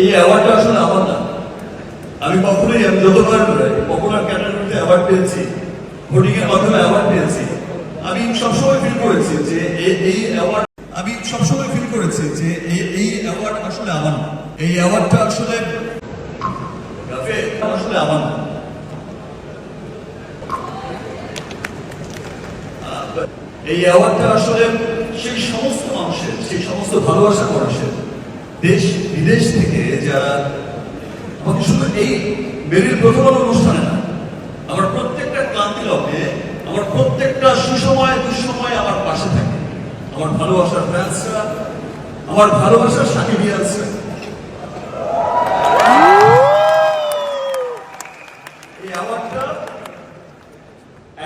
এই অ্যাওয়ার্ডটা আসলে আমার না। আমি কখনোই যতবার পপুলার ক্যাটাগরিতে অ্যাওয়ার্ড পেয়েছি, ভোটিং এর মাধ্যমে অ্যাওয়ার্ড পেয়েছি, আমি সবসময় ফিল করেছি যে এই অ্যাওয়ার্ড আসলে আমার না। এই অ্যাওয়ার্ডটা আসলে আমার না। এই অ্যাওয়ার্ডটা আসলে সেই সমস্ত মানুষের, সেই সমস্ত ভালোবাসার মানুষের, দেশ বিদেশ থেকে যারা আমাকে শুধু এই মেরিল প্রথম আলো অনুষ্ঠানে না, আমার প্রত্যেকটা ক্লান্তি লগ্নে, আমার প্রত্যেকটা সুসময় দুঃসময় আমার পাশে থাকে, আমার ভালোবাসার ফ্যান্সরা, আমার ভালোবাসার সাকিবিয়ানসরা, এই অ্যাওয়ার্ডটা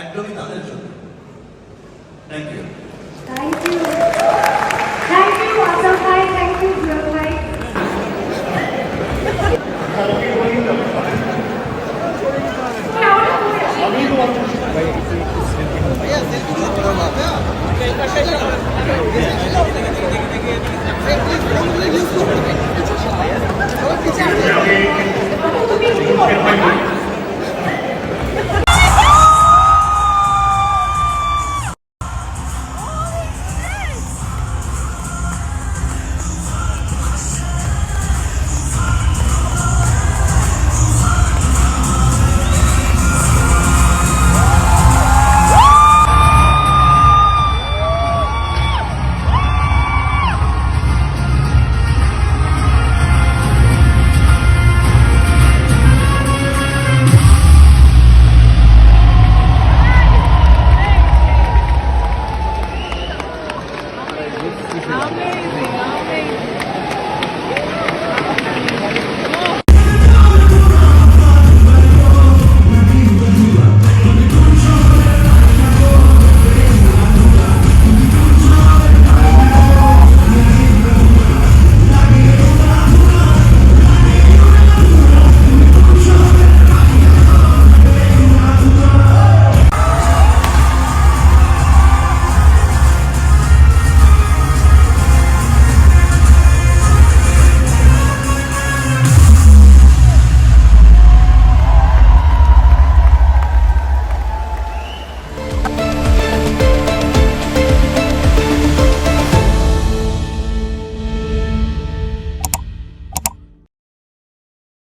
একদমই তাদের জন্য। Thank you.